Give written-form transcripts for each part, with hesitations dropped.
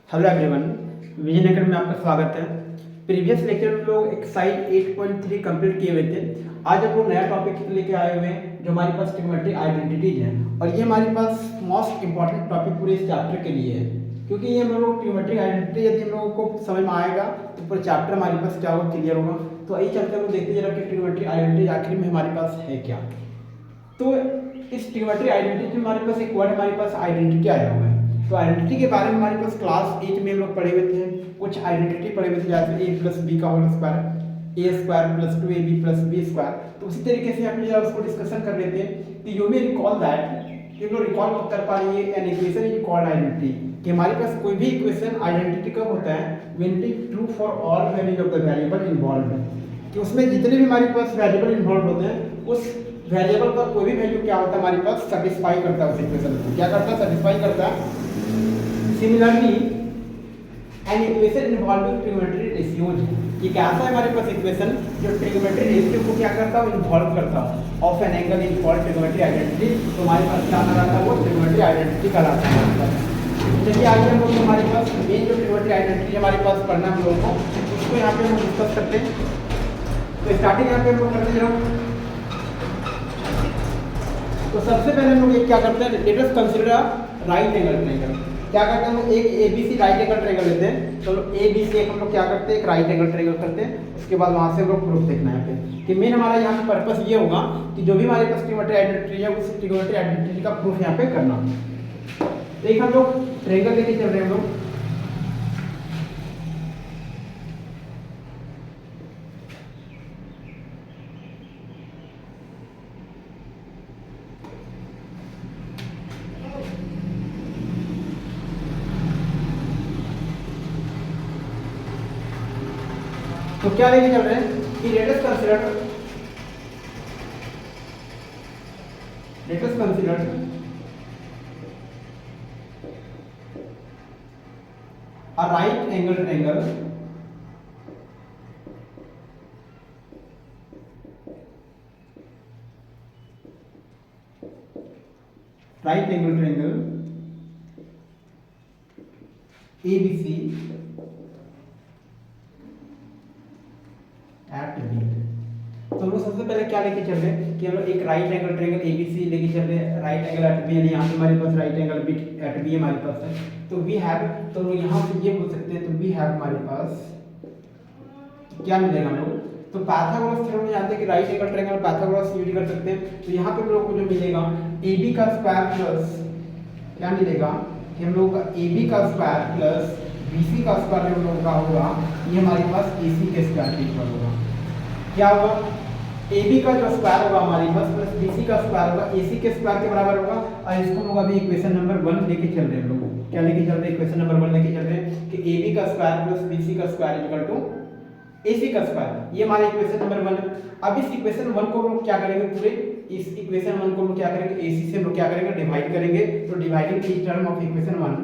Hello everyone, Vijay Nagar में आपका स्वागत है। प्रीवियस लेक्चर में लोग एक्सरसाइज 8.3 कंप्लीट किए हुए थे। आज हम लोग नया टॉपिक लेके आए हुए हैं जो हमारे पास ट्रिग्नोमेट्री आइडेंटिटीज है, और ये हमारे पास मोस्ट इंपॉर्टेंट टॉपिक पूरे इस चैप्टर के लिए है, क्योंकि ये हम लोग ट्रिग्नोमेट्री आइडेंटिटी यदि हम लोगों को समझ में आएगा तो पूरा चैप्टर हमारे पास क्या होगा, क्लियर होगा। तो आइए चलते हम देखते जरा कि ट्रिग्नोमेट्री आइडेंटिटी आखिर में हमारे पास है क्या। तो इस ट्रिग्नोमेट्री आइडेंटिटी में हमारे पास एक वर्ड हमारे पास आइडेंटिटी आया हुआ है। तो आइडेंटिटी के बारे में हमारे पास क्लास 8 में हम लोग पढ़े हुए थे, कुछ आइडेंटिटी पढ़े हुए थे, जैसे a प्लस बी का whole square, A square plus 2ab plus B square. तो उसी तरीके से हम लोग उसको डिस्कशन कर लेते हैं कि यू मे रिकॉल दैट, ये लोग रिकॉल कर पा रही है an equation is called identity, कि हमारे पास कोई भी इक्वेशन आइडेंटिटी कब होता है, when it is true for all values of the variable involved, कि उसमें जितने भी हमारे पास वेरिएबल इन्वॉल्व होते हैं उस वेरिएबल का कोई भी वैल्यू क्या होता है हमारे पास सेटिस्फाई करता है, उस इक्वेशन को क्या करता है, सेटिस्फाई करता है। Similarly an equation involving trigonometry ratios, ये क्या है हमारे पास इक्वेशन जो ट्रिग्नोमेट्री रेशियो को क्या करता है, इन्वॉल्व करता है, of an angle is called trigonometry identity. तो हमारे पास क्या कहलाता है, वो ट्रिग्नोमेट्री आइडेंटिटी कहलाता है। चलिए आगे हम लोग हमारे पास मेन जो ट्रिग्नोमेट्री आइडेंटिटी हमारे पास पढ़ना हम लोगों को, उसको यहाँ पे हम डिस्कस करते हैं। तो स्टार्टिंग यहाँ पे हम लोग करते हैं। तो सबसे पहले हम लोग क्या करते हैं, let us consider right angle triangle. क्या करते हैं, एक एबीसी राइट एंगल ट्रायंगल लेते हैं। तो एबीसी एक हम लोग क्या करते हैं, एक राइट एंगल ट्रायंगल करते हैं। उसके बाद वहां से हम लोग प्रूफ देखना है यहाँ पे, कि मेन हमारा यहाँ पे पर्पस ये होगा कि जो भी हमारे पास ट्रिग्नोमेट्री आइडेंटिटी है उस ट्रिग्नोमेट्री आइडेंटिटी का प्रूफ यहाँ पे करना। तो एक हम लोग ट्रायंगल लेके चल रहे हैं हम लोग। तो क्या लेके चल रहे हैं कि let us consider a right angle triangle ABC at B। तो हम लोग सबसे पहले क्या लेके चल रहे हैं कि हम लोग एक राइट एंगल ट्रायंगल ABC लेके चल रहे हैं, राइट एंगल एट बी, यानी यहाँ पे हमारे पास right angle B at B हमारे पास है। तो वी हैव, तो हम लोग यहाँ पे ये बोल सकते हैं, तो वी हैव हमारे पास क्या मिलेगा हम लोग, तो पाइथागोरस थ्योरम में जानते हैं कि right angle triangle Pythagoras use कर सकते हैं। तो यहाँ पे हम लोग को जो मिलेगा AB का स्क्वायर प्लस क्या मिलेगा कि हम लोग AB का स्क्वायर प्लस BC का स्क्वायर जो हम लोग का होगा, ये हमारे पास AC के स्क्वायर के इक्वल होगा। क्या होगा, AB का जो स्क्वायर होगा हमारे पास प्लस BC का स्क्वायर होगा, AC के स्क्वायर के बराबर होगा। और इसको हम लोग अभी इक्वेशन नंबर 1 लेके चल रहे हैं। हम लोग क्या लेके चल रहे हैं, इक्वेशन नंबर 1 लेके चल रहे हैं कि AB का स्क्वायर प्लस BC का स्क्वायर इक्वल टू AC का स्क्वायर, ये हमारा इक्वेशन नंबर 1 है। अब इस इक्वेशन 1 को हम लोग क्या करेंगे, पूरे इस इक्वेशन 1 को हम लोग क्या करेंगे, AC से हम लोग क्या करेंगे, डिवाइड करेंगे। तो dividing each term of equation 1,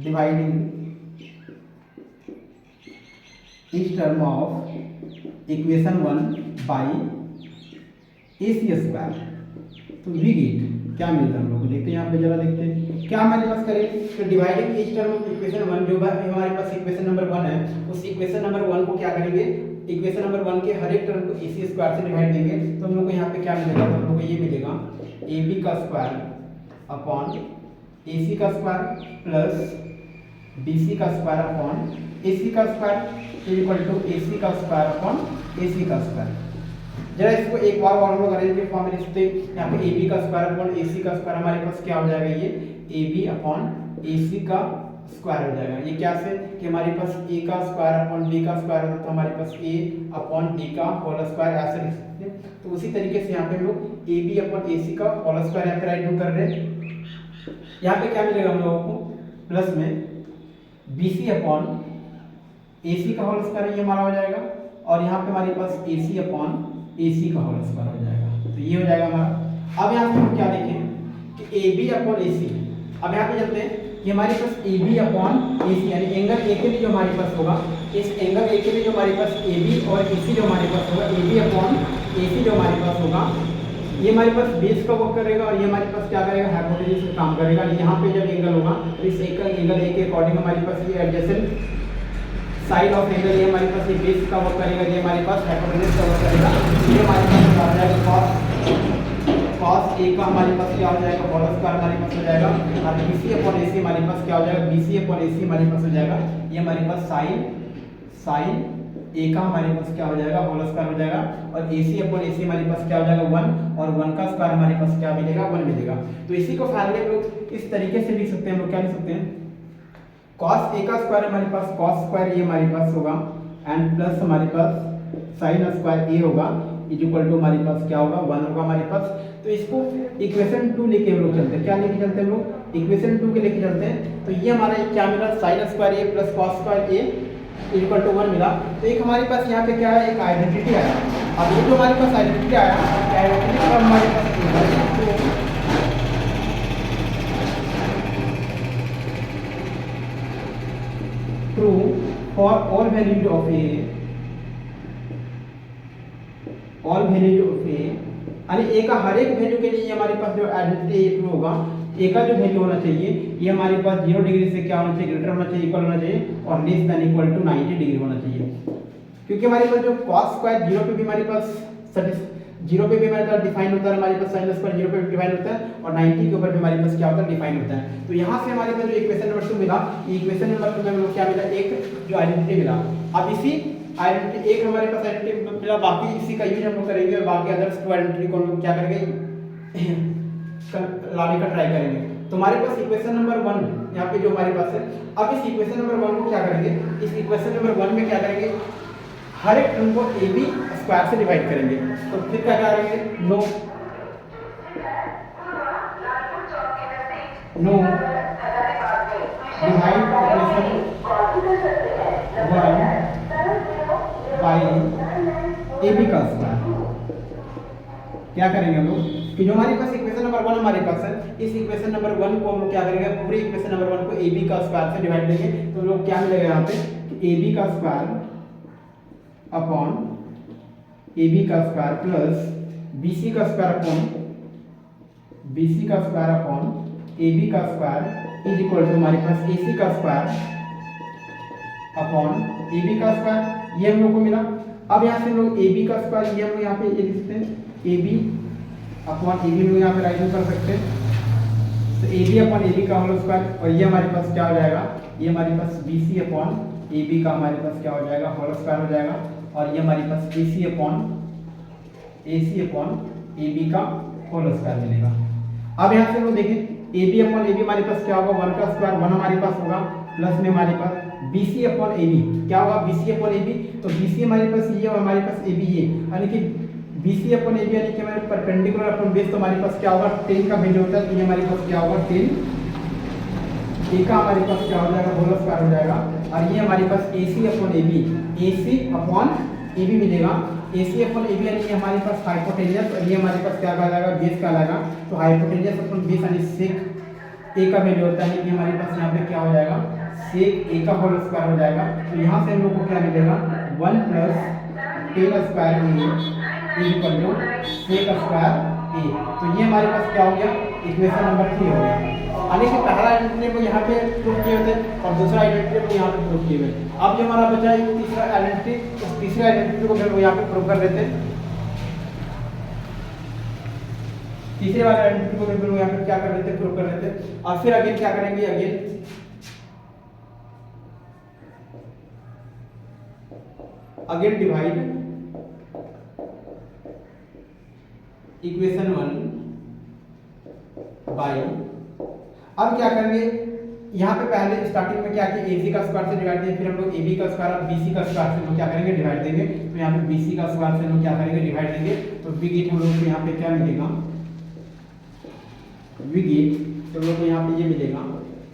dividing each term of equation 1 by AC square. तो वी गेट क्या मिलता है हम लोग को, देखते हैं यहाँ पे जरा देखते हैं क्या हमारे पास करेंगे। तो dividing each term of equation 1, जो हमारे पास इक्वेशन नंबर 1 है, उस इक्वेशन नंबर 1 को क्या करेंगे, इक्वेशन नंबर 1 के हर एक टर्म को AC स्क्वायर से डिवाइड देंगे। तो हम लोग को यहाँ पे क्या मिलेगा, तो हम लोग को ये मिलेगा AB का स्क्वायर अपॉन AC का स्क्वायर प्लस BC का स्क्वायर अपॉन AC का स्क्वायर इक्वल टू AC का स्क्वायर अपॉन AC का स्क्वायर। जरा इसको एक बार और हम लोग अरेंज के फॉर्म में लिखते हैं। यहाँ पे AB का स्क्वायर अपॉन AC का स्क्वायर हमारे पास क्या हो जाएगा, ये AB अपॉन AC का स्क्वायर हो जाएगा। ये क्या से कि हमारे पास A का स्क्वायर अपॉन B का स्क्वायर होता है, तो हमारे पास A अपॉन D का होल स्क्वायर ऐसे लिख सकते हैं। तो उसी तरीके से यहाँ पे हम लोग AB अपॉन AC का होल स्क्वायर यहाँ पे राइट कर रहे हैं। यहाँ पे क्या मिलेगा हम लोगों को, प्लस में BC अपॉन AC का होल स्क्वायर ये हमारा हो जाएगा, और यहाँ पे हमारे पास AC अपॉन AC का होल स्क्वायर हो जाएगा। तो ये हो जाएगा हमारा। अब यहाँ से हम क्या देखें कि AB अपॉन AC, अब यहाँ पे चलते हैं कि हमारे पास AB अपॉन AC यानी एंगल A के लिए जो हमारे पास होगा, इस एंगल A के लिए जो हमारे पास AB और AC जो हमारे पास होगा, AB अपॉन AC जो हमारे पास होगा, ये हमारे पास बेस का वर्क करेगा और ये हमारे पास क्या करेगा, हाइपोटेन्यूज का काम करेगा। यहाँ पे जब एंगल होगा तो इस एंगल ए के अकॉर्डिंग हमारे पास ये एडजेसेंट साइड ऑफ एंगल, ये हमारे पास ये बेस का वर्क करेगा, ये हमारे पास हाइपोटेन्यूज का वर्क करेगा। ये हमारे पास आ जाएगा cos ए का हमारे पास क्या हो जाएगा, होल स्क्वायर हमारे पास हो जाएगा। और BC अपॉन AC हमारे पास क्या हो जाएगा, BC अपॉन AC हमारे पास हो जाएगा। ये हमारे पास sin ए का हमारे पास क्या हो जाएगा, होल स्क्वायर हो जाएगा। और AC अपॉन AC हमारे पास क्या हो जाएगा 1, और 1 का स्क्वायर हमारे पास क्या मिलेगा, 1 मिलेगा। तो इसी को फाइनली हम लोग इस तरीके से लिख सकते हैं। हम लोग क्या लिख सकते हैं, cos ए का स्क्वायर हमारे पास cos स्क्वायर ए हमारे पास होगा, एंड प्लस हमारे पास sin स्क्वायर ए होगा, इज इक्वल टू हमारे पास क्या होगा, 1 होगा हमारे पास। तो इसको इक्वेशन 2 लेके हम लोग चलते हैं। क्या लेके चलते हैं हम लोग, इक्वेशन 2 के लेके चलते हैं। तो ये हमारा क्या मिला, sin square A plus cos square A equal to 1 मिला। तो एक हमारे पास यहाँ पे क्या है, एक आइडेंटिटी आया। अब ये जो हमारे पास आइडेंटिटी आया, आइडेंटिटी का हमारे पास true for all values of A, all values of A, यानी ए का हर एक वैल्यू के लिए हमारे पास जो आइडेंटिटी ट्रू होगा। ए का जो वैल्यू होना चाहिए ये हमारे पास 0 डिग्री से क्या होना चाहिए, ग्रेटर होना चाहिए, इक्वल होना चाहिए, और less than equal to 90 degree होना चाहिए। क्योंकि हमारे पास जो cos स्क्वायर 0 पे भी हमारे पास 0 पे भी हमारे पास डिफाइन होता है, हमारे पास sin स्क्वायर 0 पे भी डिफाइन होता है, और 90 के ऊपर भी हमारे पास क्या होता है, डिफाइन होता है। तो यहाँ से हमारे पास जो इक्वेशन नंबर 2 मिला, इक्वेशन नंबर 2 में हम लोग क्या मिला, एक जो आइडेंटिटी मिला। अब इसी आइडेंटिटी एक हमारे पास आइडेंटिटी मिला, बाकी इसी का यूज हम लोग करेंगे, और बाकी अदर्स टू आइडेंटिटी को हम लोग क्या करेंगे, लाने का ट्राई करेंगे। तो हमारे पास इक्वेशन नंबर 1 यहाँ पे जो हमारे पास है। अब इस इक्वेशन नंबर 1 को क्या करेंगे, इस इक्वेशन नंबर 1 में क्या करेंगे, हर एक टर्म को AB स्क्वायर से डिवाइड करेंगे। तो फिर क्या करेंगे, no divide equation 1 by AB का स्क्वायर। क्या करेंगे हम लोग कि जो हमारे पास इक्वेशन नंबर 1 हमारे पास है, इस इक्वेशन नंबर 1 को हम लोग क्या करेंगे, पूरे इक्वेशन नंबर 1 को AB का स्क्वायर से डिवाइड देंगे। तो हम लोग क्या मिलेगा यहाँ पे कि AB का स्क्वायर अपॉन AB का स्क्वायर प्लस BC का स्क्वायर अपॉन BC का स्क्वायर अपॉन AB का स्क्वायर इज इक्वल टू हमारे पास AC का स्क्वायर अपॉन AB का स्क्वायर। ये हम लोग को मिला। अब यहाँ से हम लोग AB का स्क्वायर, ये हम लोग यहाँ पे ये लिखते हैं, AB अपॉन AB में यहाँ पे राइट कर सकते हैं। तो AB अपॉन AB का होल स्क्वायर, और ये हमारे पास क्या हो जाएगा, ये हमारे पास BC अपॉन AB का हमारे पास क्या हो जाएगा, होल स्क्वायर हो जाएगा। और ये हमारे पास AC अपॉन AB का होल स्क्वायर मिलेगा। अब यहाँ से हम लोग देखें, AB अपॉन AB हमारे पास क्या होगा, 1 का स्क्वायर 1 हमारे पास होगा, प्लस में हमारे पास BC अपॉन AB क्या होगा, BC अपॉन AB। तो BC हमारे पास ये और हमारे पास AB ये, यानी कि BC अपॉन AB यानी कि हमारे परपेंडिकुलर अपॉन बेस। तो हमारे पास क्या होगा, 10 का वैल्यू होता है, तो ये हमारे पास क्या होगा 10 A का हमारे पास क्या हो जाएगा, होल स्क्वायर हो जाएगा। और ये हमारे पास AC अपॉन AB मिलेगा। AC अपॉन AB यानी कि हमारे पास हाइपोटेन्यूज, और ये हमारे पास क्या कहलाएगा, बेस कहलाएगा। तो हाइपोटेन्यूज अपॉन बेस यानी सेक A का वैल्यू होता है कि हमारे पास यहाँ पे क्या हो जाएगा, सेक A का होल स्क्वायर हो जाएगा। तो यहाँ से हम लोग को क्या मिलेगा, 1 plus 10 square A equal to sec square A। तो ये हमारे पास क्या हो गया, इक्वेशन नंबर 3 हो गया। यानी कि पहला आइडेंटिटी को यहाँ पे प्रूव किए हुए थे, और दूसरा आइडेंटिटी को यहाँ पे प्रूव किए हुए। अब जो हमारा बचा है तीसरा आइडेंटिटी, उस तीसरे आइडेंटिटी को फिर यहाँ पे प्रूव कर लेते हैं। तीसरे वाले आइडेंटिटी को फिर यहाँ पे क्या कर लेते हैं, प्रूव कर लेते हैं। और फिर अगेन क्या करेंगे, अगेन डिवाइड इक्वेशन 1 बाय, अब क्या करेंगे, यहाँ पे पहले स्टार्टिंग में क्या किया, AC का स्क्वायर से डिवाइड देंगे, फिर हम लोग AB का स्क्वायर और BC का स्क्वायर से हम क्या करेंगे, डिवाइड देंगे। तो यहाँ पे BC का स्क्वायर से हम क्या करेंगे, डिवाइड देंगे। तो बिग हम लोग को यहाँ पे क्या मिलेगा, बिग तो हम लोग को यहाँ पे ये मिलेगा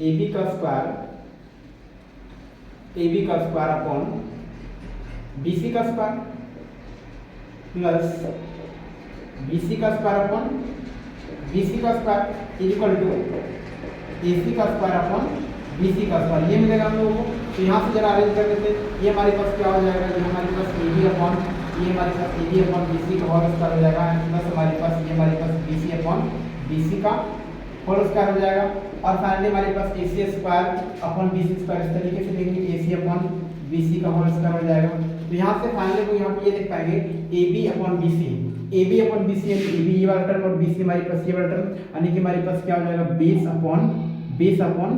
AB का स्क्वायर अपॉन BC का स्क्वायर प्लस BC का स्क्वायर अपॉन BC का स्क्वायर इक्वल टू AC का स्क्वायर अपॉन BC का स्क्वायर, ये मिलेगा हम लोगों को। तो यहाँ से जरा अरेंज कर लेते हैं। ये हमारे पास क्या हो जाएगा, ये हमारे पास AB अपॉन ये हमारे पास A B upon B C का होल स्क्वायर हो जाएगा, प्लस हमारे पास ये हमारे पास B C upon B C का होल स्क्वायर हो जाएगा। और फाइनली हमारे पास A C square upon B C square, इस तरीके से लिखेंगे ए सी अपॉन बी सी का होल स्क्वायर हो जाएगा। तो यहाँ से फाइनली को यहाँ पे ये लिख पाएंगे A B upon B C, A B upon B C, A B ये वाला टर्म और बी सी हमारे पास ये वाला टर्म, यानी कि हमारे पास क्या हो जाएगा बेस अपॉन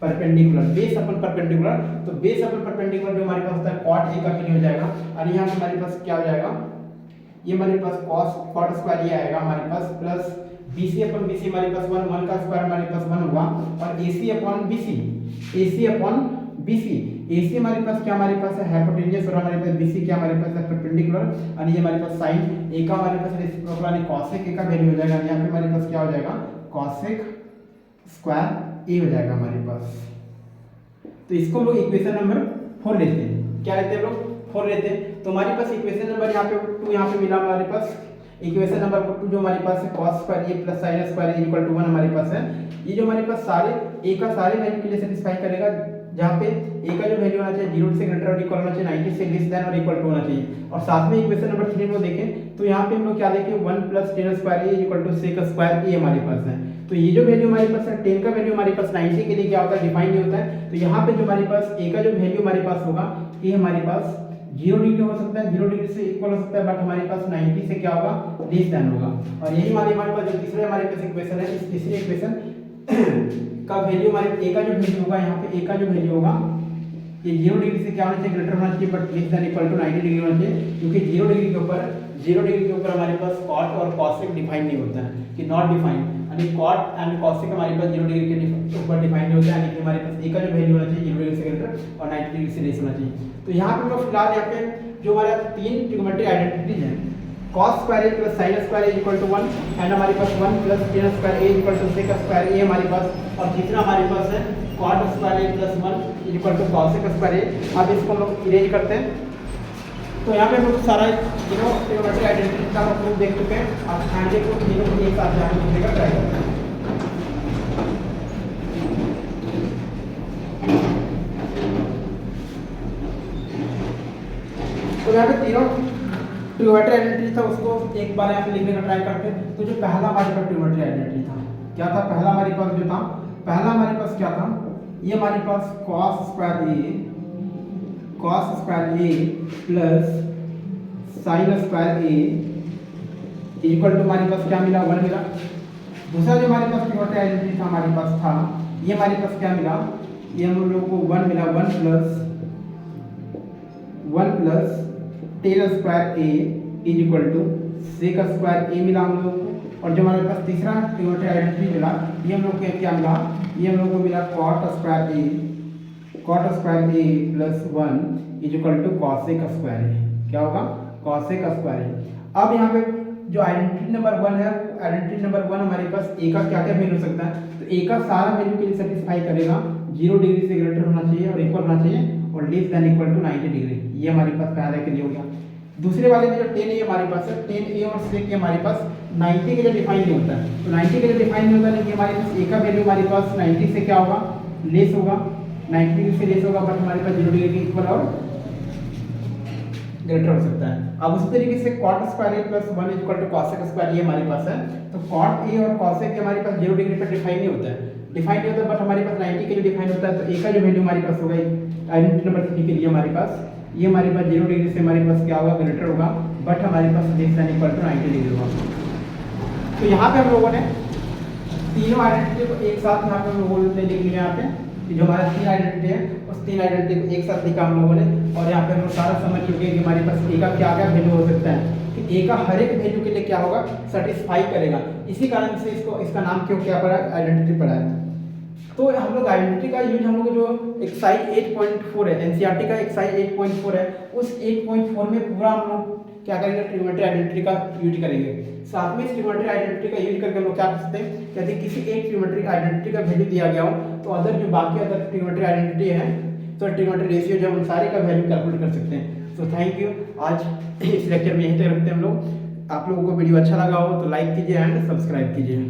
परपेंडिकुलर, बेस अपन परपेंडिकुलर। तो बेस अपन परपेंडिकुलर जो हमारे पास होता है कॉट ए का वैल्यू हो जाएगा, और यहाँ पे हमारे पास क्या हो जाएगा, ये हमारे पास कॉट स्क्वायर ये आएगा हमारे पास, प्लस BC अपन BC हमारे पास 1 का स्क्वायर हमारे पास 1 हुआ, और AC अपन BC AC हमारे पास क्या हमारे पास है हाइपोटेन्यूस, और हमारे पास BC क्या हमारे पास है परपेंडिकुलर, और ये हमारे पास साइन A का हमारे पास रेसिप्रोकल यानी cosec A का वैल्यू हो जाएगा। यहाँ पे हमारे पास क्या हो जाएगा cosec स्क्वायर A हो जाएगा हमारे पास। तो इसको हम लोग इक्वेशन नंबर 4 लेते हैं। क्या लेते हैं लोग? 4 लेते हैं। तो हमारे पास इक्वेशन नंबर यहाँ पे 2 यहाँ पे मिला हमारे पास। इक्वेशन नंबर 2 जो हमारे पास है cos square A plus sin square A equal to 1 हमारे पास है। ये जो हमारे पास सारे A का सारे वैल्यू के लिए सेटिस्फाई करेगा, जहाँ पे A का जो वैल्यू होना चाहिए 0 से ग्रेटर और इक्वल होना चाहिए, 90 से लेस देन और इक्वल टू होना चाहिए। और साथ में इक्वेशन नंबर 3 को देखें तो यहाँ पे हम लोग क्या देखें 1 plus 10 square A equal to sec square A हमारे पास है। तो ये जो वैल्यू हमारे पास है 10 का वैल्यू हमारे पास 90 के लिए क्या होता है डिफाइन नहीं होता है। तो यहाँ पे जो हमारे पास A का जो वैल्यू हमारे पास होगा ये हमारे पास 0 डिग्री हो सकता है, 0 डिग्री से इक्वल हो सकता है, बट हमारे पास 90 से क्या होगा लेस देन होगा। और यही हमारे पास जो तीसरे हमारे पास इक्वेशन है, इस तीसरे इक्वेशन का वैल्यू हमारे A का जो वैल्यू होगा, यहाँ पे A का जो वैल्यू होगा ये 0 डिग्री से क्या होना चाहिए ग्रेटर होना चाहिए, but less than equal to 90 degree होना चाहिए, क्योंकि 0 डिग्री के ऊपर हमारे पास cot और cosec डिफाइन नहीं होता है कि नॉट डिफाइन, यानी cot एंड cosec हमारे पास 0 डिग्री के ऊपर डिफाइन नहीं होता है, यानी कि हमारे पास A का जो वैल्यू होना चाहिए 0 डिग्री से ग्रेटर और 90 डिग्री से लेस होना चाहिए। तो यहाँ पे हम लोग फिलहाल यहाँ पे जो हमारा 3 ट्रिग्नोमेट्रिक आइडेंटिटीज हैं cos square A plus sin square A equal to 1 and हमारे पास 1 plus tan square A equal to sec square A हमारे पास, और तीसरा हमारे पास है cot square A plus 1 equal to cosec square A। अब इसको हम लोग इरेज करते हैं। तो यहाँ पे हम लोग सारा ट्रिग्नोमेट्रिक आइडेंटिटी का हम लोग देख चुके हैं। आप फाइनली को तीनों को एक साथ यहाँ लिखने का ट्राई करते हैं। तो यहाँ पे तीनों ट्रिग्नोमेट्रिक आइडेंटिटी था, उसको एक बार यहाँ पे लिखने का ट्राई करते हैं। तो जो पहला हमारे पास ट्रिग्नोमेट्रिक आइडेंटिटी था क्या था? पहला हमारे पास जो था, पहला हमारे पास क्या था, ये हमारे पास cos square A plus sin square A equal to हमारे पास क्या मिला 1 मिला। दूसरा जो हमारे पास ट्रिग्नोमेट्रिक आइडेंटिटी था हमारे पास था, ये हमारे पास क्या मिला, ये हम लोगों को 1 मिला, 1 plus tan square A is equal to sec square A मिला हम लोगों को। और जो हमारे पास तीसरा ट्रिग्नोमेट्रिक आइडेंटिटी मिला, ये हम लोग को क्या मिला, ये हम लोग को मिला cot square A plus 1 is equal to cosec square A। क्या होगा? cosec square A। अब यहाँ पे जो आइडेंटिटी नंबर 1 है, आइडेंटिटी नंबर 1 हमारे पास A का क्या क्या वैल्यू हो सकता है, तो A का सारा वैल्यू के लिए सेटिस्फाई करेगा, 0 डिग्री से ग्रेटर होना चाहिए और इक्वल होना चाहिए, और less than equal to 90 degree. ये हमारे पास पहले के लिए हो गया। दूसरे वाले में जो 10A हमारे पास है, 10A और sec A हमारे पास 90 के लिए डिफाइन नहीं होता है। तो 90 के लिए डिफाइन नहीं होता है, लेकिन हमारे पास A का वैल्यू हमारे पास 90 से क्या होगा लेस होगा, 90 डिग्री से लेस होगा, बट हमारे पास 0 डिग्री के इक्वल और ग्रेटर हो सकता है। अब उसी तरीके से cot square A plus 1 equal to cosec square A हमारे पास है। तो cot A और cosec A हमारे पास 0 डिग्री पर डिफाइन नहीं होता है, बट हमारे पास 90 के लिए डिफाइन होता है। तो A का जो वैल्यू हमारे पास होगा आइडेंटिटी नंबर 3 के लिए हमारे पास, ये हमारे पास 0 डिग्री से हमारे पास क्या होगा ग्रेटर होगा, बट हमारे पास less than equal to 90 degree होगा। तो यहाँ पे हम लोगों ने तीनों आइडेंटिटी को एक साथ यहाँ पे हम लोगों ने लिख लिया। यहाँ पे जो हमारा 3 आइडेंटिटी है उस 3 आइडेंटिटी को एक साथ लिखा हम लोगों ने, और यहाँ पे हम लोग सारा समझ चुके हैं कि हमारे पास A का क्या क्या वैल्यू हो सकता है, कि A का हर एक वैल्यू के लिए क्या होगा सेटिस्फाई करेगा। इसी कारण से इसका नाम क्यों क्या पड़ा, आइडेंटिटी पड़ा है। तो हम लोग आइडेंटिटी का यूज हम लोग जो एक्सरसाइज 8.4 है, एनसीईआरटी का एक्सरसाइज 8.4 है, उस 8.4 में पूरा हम लोग क्या करेंगे ट्रिग्नोमेट्रिक आइडेंटिटी का यूज करेंगे। साथ में इस ट्रिग्नोमेट्रिक आइडेंटिटी का यूज करके हम लोग क्या कर सकते हैं, यदि किसी एक ट्रिग्नोमेट्रिक आइडेंटिटी का वैल्यू दिया गया हो तो अदर जो बाकी अदर ट्रिग्नोमेट्रिक आइडेंटिटी है, तो ट्रिग्नोमेट्रिक रेशियो जो हम सारे का वैल्यू कैलकुलेट कर सकते हैं। So thank you. आज इस लेक्चर में यहीं तक रखते हैं हम लोग। आप लोगों को वीडियो अच्छा लगा हो तो लाइक कीजिए एंड सब्सक्राइब कीजिए।